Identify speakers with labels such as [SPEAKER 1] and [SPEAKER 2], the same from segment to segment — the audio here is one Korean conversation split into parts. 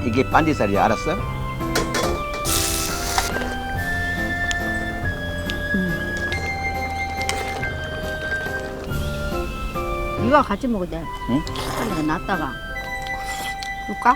[SPEAKER 1] 이게 반디살이야, 알았어?
[SPEAKER 2] 이거 같이 먹어도 돼.
[SPEAKER 1] 응?
[SPEAKER 2] 빨리 놨다가 줄까?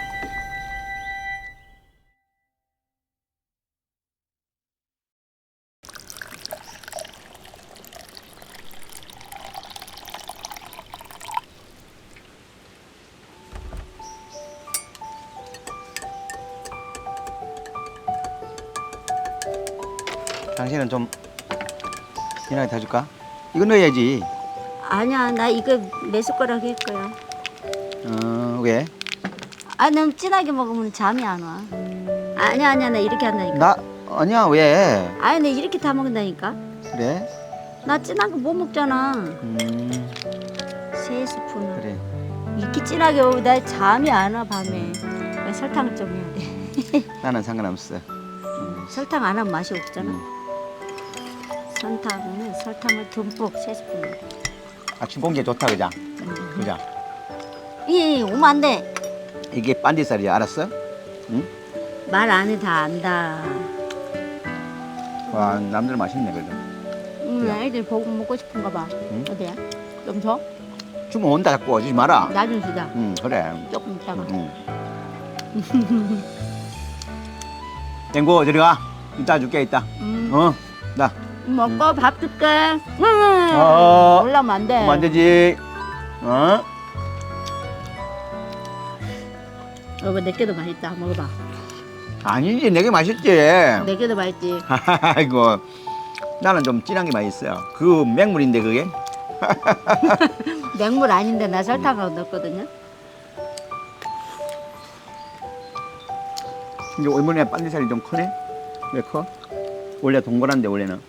[SPEAKER 1] 당신은 좀 진하게 다 줄까? 이거 넣어야지.
[SPEAKER 2] 아니야, 나 이거 몇 숟가락 할 거야.
[SPEAKER 1] 왜?
[SPEAKER 2] 아, 너무 진하게 먹으면 잠이 안 와. 아니야, 나 이렇게 한다니까.
[SPEAKER 1] 나 아니야, 왜?
[SPEAKER 2] 아니, 나 이렇게 다 먹는다니까.
[SPEAKER 1] 그래?
[SPEAKER 2] 나 진한 거 못 먹잖아. 3스푼을.
[SPEAKER 1] 그래.
[SPEAKER 2] 이렇게 진하게 먹으면 나 잠이 안 와, 밤에. 설탕을 좀 해야 돼.
[SPEAKER 1] 나는 상관없어.
[SPEAKER 2] 설탕 안 하면 맛이 없잖아.
[SPEAKER 1] 음.
[SPEAKER 2] 설탕을 듬뿍 3스푼.
[SPEAKER 1] 아침 공기에 좋다, 그자? 그자?
[SPEAKER 2] 오면 안 돼.
[SPEAKER 1] 이게 반디살이야, 알았어? 응?
[SPEAKER 2] 말 안 해, 다 안다.
[SPEAKER 1] 와, 남들 맛있네, 그래도.
[SPEAKER 2] 애들 보고 먹고 싶은가 봐.
[SPEAKER 1] 응?
[SPEAKER 2] 어디야? 좀 줘?
[SPEAKER 1] 주면 온다, 자꾸 오지 마라.
[SPEAKER 2] 나좀 주자.
[SPEAKER 1] 그래.
[SPEAKER 2] 조금 있다가.
[SPEAKER 1] 땡고, 저리 가. 이따 줄게, 이따. 나.
[SPEAKER 2] 먹고 밥 줄게.
[SPEAKER 1] 어.
[SPEAKER 2] 올라면 안 돼.
[SPEAKER 1] 그럼 안 되지.
[SPEAKER 2] 여보, 내게도 맛있다. 먹어봐.
[SPEAKER 1] 아니지, 내게 맛있지.
[SPEAKER 2] 내게도 맛있지.
[SPEAKER 1] 아이고, 나는 좀 진한 게 맛있어요. 그 맹물인데, 그게?
[SPEAKER 2] 맹물 아닌데 나 설탕하고 넣었거든요.
[SPEAKER 1] 이제 이번에 반디살이 좀 크네? 왜 커? 원래 동그란데, 원래는.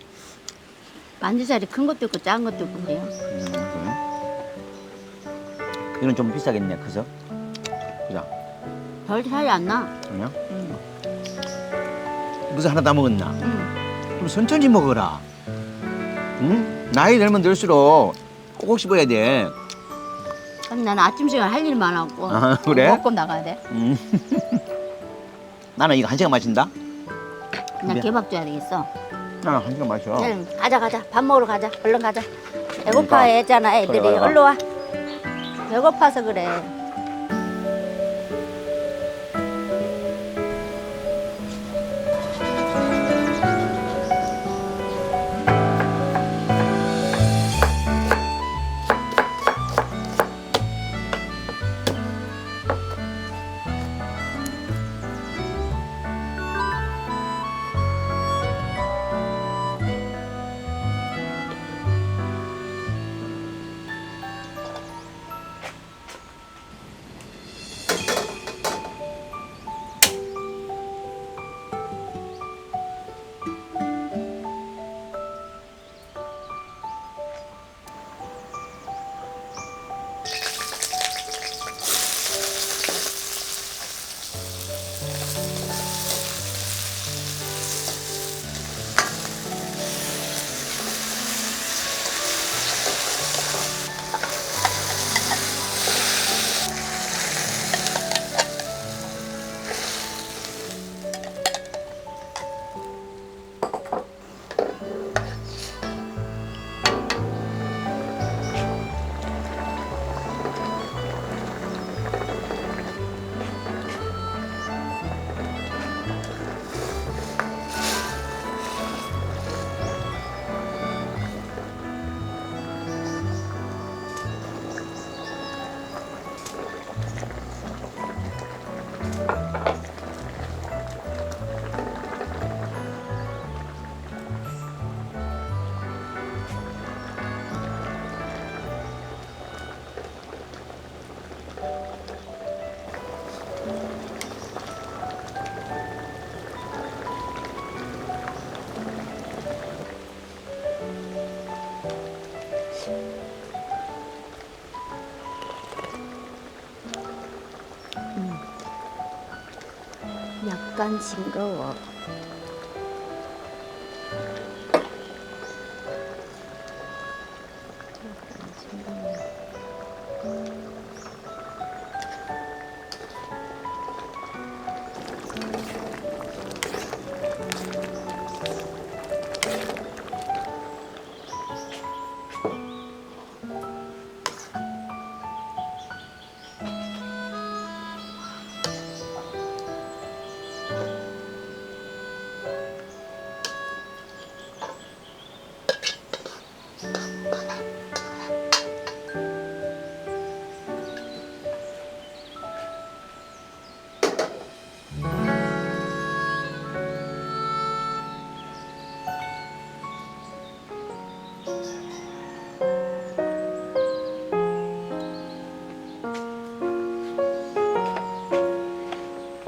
[SPEAKER 2] 반지살이 큰 것도 있고 작은 것도 있고 그래요.
[SPEAKER 1] 그래? 이건 좀 비싸겠네, 커서. 그죠?
[SPEAKER 2] 별 차이 안 나.
[SPEAKER 1] 아니야?
[SPEAKER 2] 응.
[SPEAKER 1] 무슨 하나 다 먹었나?
[SPEAKER 2] 응.
[SPEAKER 1] 좀 천천히 먹어라. 응? 나이 들면 들수록 꼭꼭 씹어야 돼.
[SPEAKER 2] 그럼 나는 아침 시간 할 일 많았고.
[SPEAKER 1] 아, 그래?
[SPEAKER 2] 먹고 나가야 돼.
[SPEAKER 1] 나는 이거 한 시간 마신다?
[SPEAKER 2] 나
[SPEAKER 1] 그래.
[SPEAKER 2] 개밥 줘야 되겠어.
[SPEAKER 1] 나는 한 시간 마셔.
[SPEAKER 2] 가자. 밥 먹으러 가자. 얼른 가자. 배고파 했잖아, 애들이.
[SPEAKER 1] 그래.
[SPEAKER 2] 얼른 와. 배고파서 그래. 약간 싱거워.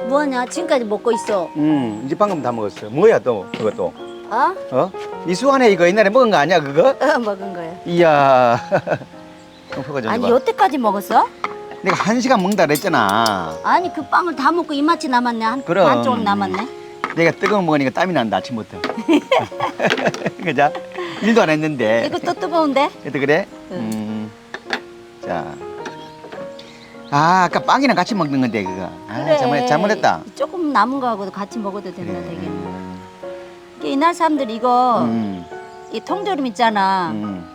[SPEAKER 2] 뭐하냐? 지금까지 먹고 있어.
[SPEAKER 1] 이제 방금 다 먹었어. 뭐야 또 그것도?
[SPEAKER 2] 어?
[SPEAKER 1] 어? 이수환에 이거 옛날에 먹은 거 아니야 그거?
[SPEAKER 2] 먹은 거야.
[SPEAKER 1] 이야. 그거 좀
[SPEAKER 2] 아니
[SPEAKER 1] 해봐.
[SPEAKER 2] 여태까지 먹었어?
[SPEAKER 1] 내가 1시간 먹는다 그랬잖아.
[SPEAKER 2] 아니 그 빵을 다 먹고 이마치 남았네. 한
[SPEAKER 1] 그럼.
[SPEAKER 2] 조각 남았네.
[SPEAKER 1] 내가 뜨거운 거 먹으니까 땀이 난다 아침부터. 그죠? 일도 안 했는데.
[SPEAKER 2] 이거 또 뜨거운데?
[SPEAKER 1] 그래도 그래?
[SPEAKER 2] 응.
[SPEAKER 1] 자. 아, 아까 빵이랑 같이 먹는 건데 그거. 아,
[SPEAKER 2] 그래.
[SPEAKER 1] 잘못했다.
[SPEAKER 2] 조금 남은 거하고도 같이 먹어도 된다
[SPEAKER 1] 그래.
[SPEAKER 2] 되게. 이게 이날 사람들 이거
[SPEAKER 1] 음,
[SPEAKER 2] 이 통조림 있잖아.
[SPEAKER 1] 음.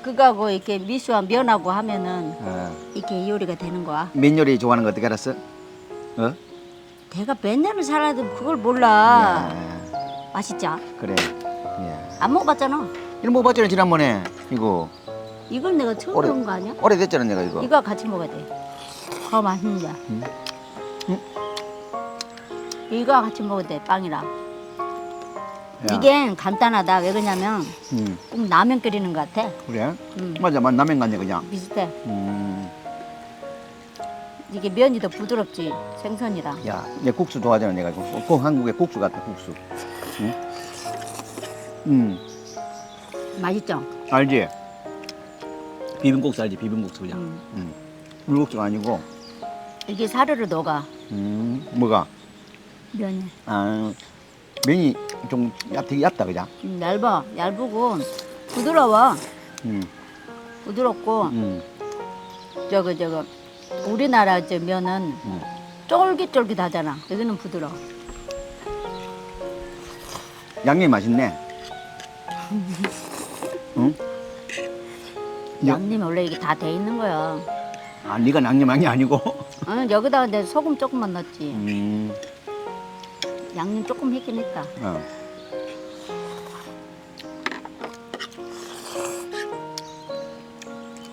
[SPEAKER 2] 그거하고 이렇게 미수와 면하고 하면은
[SPEAKER 1] 어.
[SPEAKER 2] 이렇게 요리가 되는 거야.
[SPEAKER 1] 면 요리 좋아하는 거 어떻게 알았어? 어?
[SPEAKER 2] 내가 몇 년을 살아도 그걸 몰라.
[SPEAKER 1] 야,
[SPEAKER 2] 맛있지?
[SPEAKER 1] 그래. 야.
[SPEAKER 2] 안 먹어봤잖아.
[SPEAKER 1] 이거 먹어봤잖아 지난번에. 이거
[SPEAKER 2] 이걸 내가 처음
[SPEAKER 1] 오래-
[SPEAKER 2] 먹은 거 아니야?
[SPEAKER 1] 오래됐잖아 내가 이거.
[SPEAKER 2] 이거 같이 먹어야 돼. 더 맛있는데.
[SPEAKER 1] 음.
[SPEAKER 2] 이거 같이 먹어야 돼, 빵이랑.
[SPEAKER 1] 야.
[SPEAKER 2] 이게 간단하다. 왜 그러냐면 꼭 라면 끓이는 것 같아.
[SPEAKER 1] 그래?
[SPEAKER 2] 음.
[SPEAKER 1] 맞아, 라면 같네 그냥.
[SPEAKER 2] 비슷해.
[SPEAKER 1] 음.
[SPEAKER 2] 이게 면이 더 부드럽지, 생선이랑.
[SPEAKER 1] 야, 내 국수 좋아하잖아 내가 이거. 꼭 한국의 국수 같아 국수. 응?
[SPEAKER 2] 맛있죠?
[SPEAKER 1] 알지? 비빔국수 알지? 비빔국수 그냥. 물국수가 아니고.
[SPEAKER 2] 이게 사르르 녹아,
[SPEAKER 1] 뭐가?
[SPEAKER 2] 면이.
[SPEAKER 1] 아, 면이 좀 되게 얇다 그냥.
[SPEAKER 2] 얇아, 얇고 부드러워.
[SPEAKER 1] 음,
[SPEAKER 2] 부드럽고
[SPEAKER 1] 음,
[SPEAKER 2] 저거 우리나라 저 면은 쫄깃쫄깃하잖아. 여기는 부드러워.
[SPEAKER 1] 양념이 맛있네. 응?
[SPEAKER 2] 양념이 원래 이게 다 돼 있는 거야.
[SPEAKER 1] 아, 네가 양념한 게 아니고.
[SPEAKER 2] 여기다가 이제 소금 조금만 넣었지.
[SPEAKER 1] 음,
[SPEAKER 2] 양념 조금 했긴 했다.
[SPEAKER 1] 어.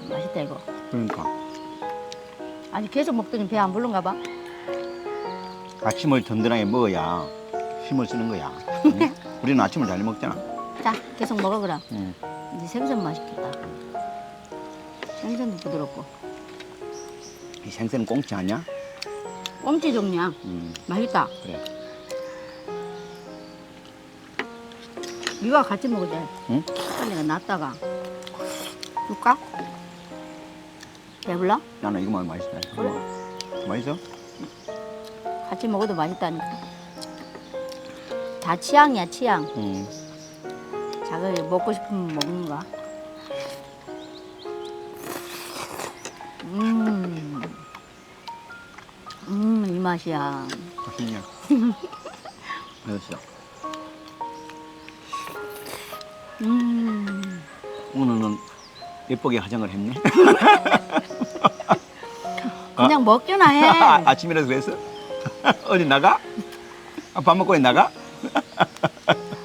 [SPEAKER 2] 맛있다 이거.
[SPEAKER 1] 그러니까
[SPEAKER 2] 아니 계속 먹더니 배 안 부른가 봐.
[SPEAKER 1] 아침을 든든하게 먹어야 힘을 쓰는 거야. 응? 우리는 아침을 잘 먹잖아.
[SPEAKER 2] 자, 계속 먹어 그럼.
[SPEAKER 1] 응.
[SPEAKER 2] 이제 생선 맛있겠다. 생선도 부드럽고.
[SPEAKER 1] 이 생선은 꽁치 아니야?
[SPEAKER 2] 꽁치 종류야. 맛있다.
[SPEAKER 1] 그래.
[SPEAKER 2] 이거 같이 먹어도 돼.
[SPEAKER 1] 응?
[SPEAKER 2] 내가 놨다가 줄까? 배불러?
[SPEAKER 1] 나는 이거만 맛있다.
[SPEAKER 2] 그래.
[SPEAKER 1] 맛있어?
[SPEAKER 2] 같이 먹어도 맛있다니까. 다 취향이야 취향.
[SPEAKER 1] 응.
[SPEAKER 2] 자기 먹고 싶으면 먹는 거야. 이 맛이야.
[SPEAKER 1] 맛있냐? 맛있어. 오늘은 예쁘게 화장을 했네.
[SPEAKER 2] 그냥 먹기나 해.
[SPEAKER 1] 아침이라서 그랬어? 어디 나가? 아, 밥 먹고 나가?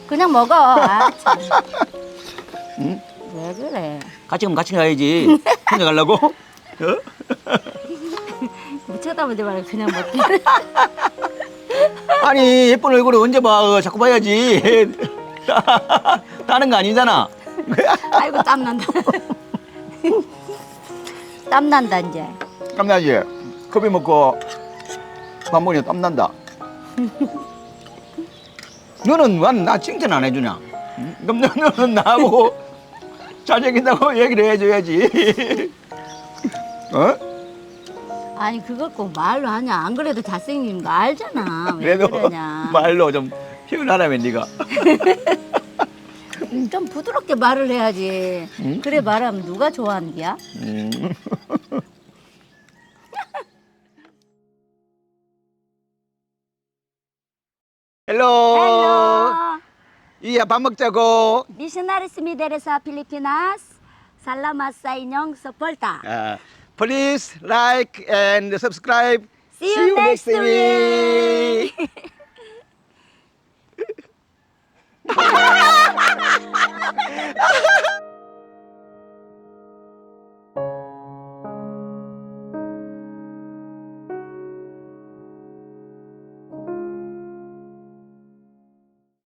[SPEAKER 2] 그냥 먹어. 아, 참.
[SPEAKER 1] 응?
[SPEAKER 2] 왜 그래?
[SPEAKER 1] 같이 가면 같이 가야지. 혼자 가려고? 어?
[SPEAKER 2] 뭐 쳐다보지 말고 그냥 먹게.
[SPEAKER 1] 아니 예쁜 얼굴을 언제 봐? 자꾸 봐야지. 다른 거 아니잖아.
[SPEAKER 2] 아이고 땀난다. 땀난다 이제.
[SPEAKER 1] 땀나지? 커피 먹고 밥 먹으니 땀난다. 너는 왜 나 칭찬 안 해주냐? 응? 그럼 너는 나하고 잘생긴다고 얘기를 해줘야지. 어?
[SPEAKER 2] 아니 그걸 꼭 말로 하냐? 안 그래도 잘생긴 거 알잖아. 왜
[SPEAKER 1] 그래도
[SPEAKER 2] 그러냐?
[SPEAKER 1] 말로 좀 표현하라면 네가.
[SPEAKER 2] 좀 부드럽게 말을 해야지.
[SPEAKER 1] 응?
[SPEAKER 2] 그래 말하면 누가 좋아하는 게야?
[SPEAKER 1] 헬로.
[SPEAKER 2] Hello.
[SPEAKER 1] 이야 밥 먹자고.
[SPEAKER 2] Missionaries Middle sa Pilipinas. Salamat sa inyong suporta.
[SPEAKER 1] Please like and subscribe.
[SPEAKER 2] See you next
[SPEAKER 1] week.
[SPEAKER 2] week.